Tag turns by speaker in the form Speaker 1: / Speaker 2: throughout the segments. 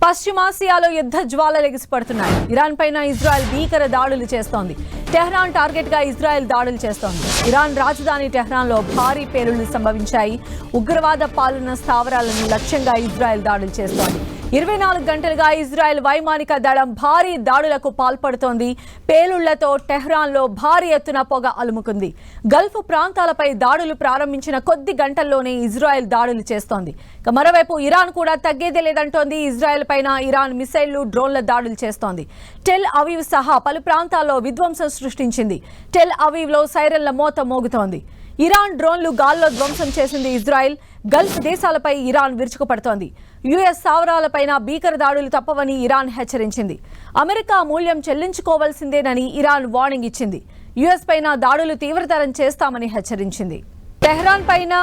Speaker 1: పశ్చిమాసియాలో యుద్ధ జ్వాలలు ఎగిసిపడుతున్నాయి. ఇరాన్ పైన ఇజ్రాయెల్ భీకర దాడులు చేస్తోంది. టెహ్రాన్ టార్గెట్ గా ఇజ్రాయెల్ దాడులు చేస్తోంది. ఇరాన్ రాజధాని టెహ్రాన్ లో భారీ పేలుళ్లు సంభవించాయి. ఉగ్రవాద పాలన స్థావరాలను లక్ష్యంగా ఇజ్రాయెల్ దాడులు చేస్తోంది. 24 గంటలుగా ఇజ్రాయెల్ వైమానిక దళం భారీ దాడులకు పాల్పడుతోంది. పేలుళ్లతో టెహ్రాన్లో భారీ ఎత్తున పొగ అలుముకుంది. గల్ఫ్ ప్రాంతాలపై దాడులు ప్రారంభించిన కొద్ది గంటల్లోనే ఇజ్రాయెల్ దాడులు చేస్తోంది. మరోవైపు ఇరాన్ కూడా తగ్గేదే లేదంటోంది. ఇజ్రాయెల్ పైన ఇరాన్ మిసైళ్లు, డ్రోన్ల దాడులు చేస్తోంది. టెల్ అవీవ్ సహా పలు ప్రాంతాల్లో విధ్వంసం సృష్టించింది. టెల్ అవీవ్లో సైరన్ల మోత మోగుతోంది. ఇరాన్ డ్రోన్లు గాల్లో ధ్వంసం చేసింది ఇజ్రాయెల్. గల్ఫ్ దేశాలపై ఇరాన్ విరుచుకుపడుతోంది. యుఎస్ స్థావరాలపైన భీకర దాడులు తప్పవని ఇరాన్ హెచ్చరించింది. అమెరికా మూల్యం చెల్లించుకోవాల్సిందేనని ఇరాన్ వార్నింగ్ ఇచ్చింది. యుఎస్ పైన దాడులు తీవ్రతరం చేస్తామని హెచ్చరించింది. టెహ్రాన్ పైన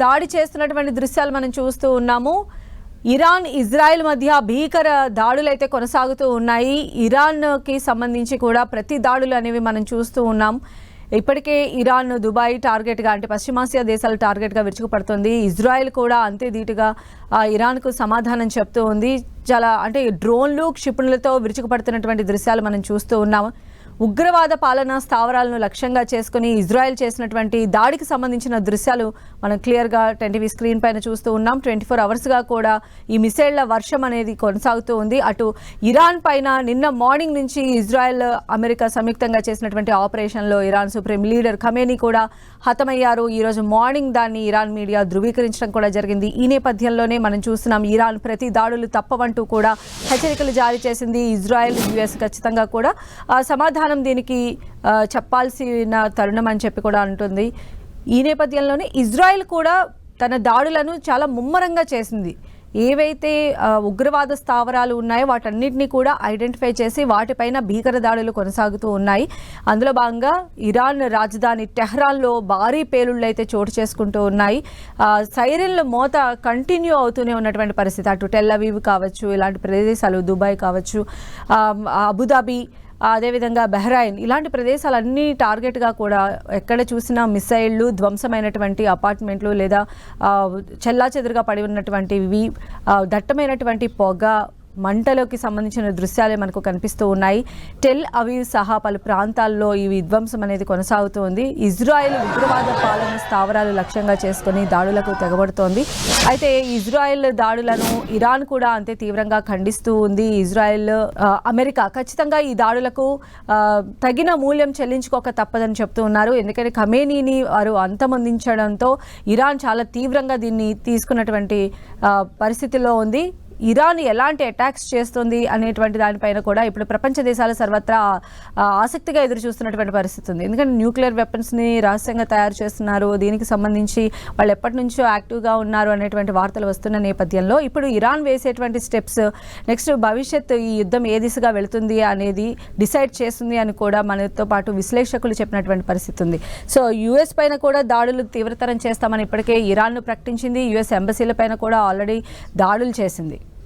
Speaker 1: దాడి చేస్తున్నటువంటి దృశ్యాలు మనం చూస్తూ ఉన్నాము. ఇరాన్, ఇజ్రాయెల్ మధ్య భీకర దాడులు అయితే కొనసాగుతూ ఉన్నాయి. ఇరాన్కి సంబంధించి కూడా ప్రతి దాడులు అనేవి మనం చూస్తూ ఉన్నాం. ఇప్పటికే ఇరాన్ దుబాయ్ టార్గెట్గా, అంటే పశ్చిమాసియా దేశాల టార్గెట్గా విరుచుకుపడుతుంది. ఇజ్రాయెల్ కూడా అంతే ధీటుగా ఇరాన్కు సమాధానం చెప్తూ ఉంది. చాలా అంటే డ్రోన్లు, క్షిపణులతో విరుచుకుపడుతున్నటువంటి దృశ్యాలు మనం చూస్తూ ఉన్నాము. ఉగ్రవాద పాలనా స్థావరాలను లక్ష్యంగా చేసుకుని ఇజ్రాయెల్ చేసినటువంటి దాడికి సంబంధించిన దృశ్యాలు మనం క్లియర్గా 10 టీవీ స్క్రీన్ పైన చూస్తూ ఉన్నాం. 24 అవర్స్గా కూడా ఈ మిసైళ్ల వర్షం అనేది కొనసాగుతూ ఉంది. అటు ఇరాన్ పైన నిన్న మార్నింగ్ నుంచి ఇజ్రాయెల్, అమెరికా సంయుక్తంగా చేసినటువంటి ఆపరేషన్లో ఇరాన్ సుప్రీం లీడర్ ఖమేనీ కూడా హతమయ్యారు. ఈరోజు మార్నింగ్ దాన్ని ఇరాన్ మీడియా ధృవీకరించడం కూడా జరిగింది. ఈ నేపథ్యంలోనే మనం చూస్తున్నాం ఇరాన్ ప్రతి దాడులు తప్పవంటూ కూడా హెచ్చరికలు జారీ చేసింది. ఇజ్రాయెల్, యుఎస్ ఖచ్చితంగా కూడా సమాధానం దీనికి చెప్పాల్సిన తరుణం అని చెప్పి కూడా అంటుంది. ఈ నేపథ్యంలోనే ఇజ్రాయెల్ కూడా తన దాడులను చాలా ముమ్మరంగా చేసింది. ఏవైతే ఉగ్రవాద స్థావరాలు ఉన్నాయో వాటన్నిటిని కూడా ఐడెంటిఫై చేసి వాటిపైన భీకర దాడులు కొనసాగుతూ ఉన్నాయి. అందులో భాగంగా ఇరాన్ రాజధాని టెహ్రాన్లో భారీ పేలుళ్ళు అయితే చోటు చేసుకుంటూ ఉన్నాయి. సైరన్ల మోత కంటిన్యూ అవుతూనే ఉన్నటువంటి పరిస్థితి. అటు టెల్ అవీవ్ కావచ్చు, ఇలాంటి ప్రదేశాలు, దుబాయ్ కావచ్చు, అబుదాబి, అదేవిధంగా బహ్రైన్, ఇలాంటి ప్రదేశాలన్నీ టార్గెట్గా కూడా ఎక్కడ చూసినా మిసైళ్లు, ధ్వంసమైనటువంటి అపార్ట్మెంట్లు లేదా చెల్లాచెదురుగా పడి ఉన్నటువంటివి, దట్టమైనటువంటి పొగ, మంటలోకి సంబంధించిన దృశ్యాలే మనకు కనిపిస్తూ ఉన్నాయి. టెల్ అవీవ్ సహా పలు ప్రాంతాల్లో ఈ విధ్వంసం అనేది కొనసాగుతోంది. ఇజ్రాయెల్ ఉగ్రవాద పాలన స్థావరాలు లక్ష్యంగా చేసుకుని దాడులకు తెగబడుతోంది. అయితే ఇజ్రాయెల్ దాడులను ఇరాన్ కూడా అంతే తీవ్రంగా ఖండిస్తూ ఉంది. ఇజ్రాయెల్, అమెరికా ఖచ్చితంగా ఈ దాడులకు తగిన మూల్యం చెల్లించుకోక తప్పదని చెప్తూ ఉన్నారు. ఎందుకంటే ఖమేనీని వారు అంతమొందించడంతో ఇరాన్ చాలా తీవ్రంగా దీన్ని తీసుకున్నటువంటి పరిస్థితిలో ఉంది. ఇరాన్ ఎలాంటి అటాక్స్ చేస్తుంది అనేటువంటి దానిపైన కూడా ఇప్పుడు ప్రపంచ దేశాల సర్వత్రా ఆసక్తిగా ఎదురు చూస్తున్నటువంటి పరిస్థితి ఉంది. ఎందుకంటే న్యూక్లియర్ వెపన్స్ని రహస్యంగా తయారు చేస్తున్నారు, దీనికి సంబంధించి వాళ్ళు ఎప్పటి నుంచో యాక్టివ్గా ఉన్నారు అనేటువంటి వార్తలు వస్తున్న నేపథ్యంలో ఇప్పుడు ఇరాన్ వేసేటువంటి స్టెప్స్ నెక్స్ట్ భవిష్యత్తు ఈ యుద్ధం ఏ దిశగా వెళుతుంది అనేది డిసైడ్ చేస్తుంది అని కూడా మనతో పాటు విశ్లేషకులు చెప్పినటువంటి పరిస్థితి ఉంది. సో యుఎస్ పైన కూడా దాడులు తీవ్రతరం చేస్తామని ఇప్పటికే ఇరాన్ను ప్రకటించింది. యుఎస్ ఎంబసీల పైన కూడా ఆల్రెడీ దాడులు చేసింది.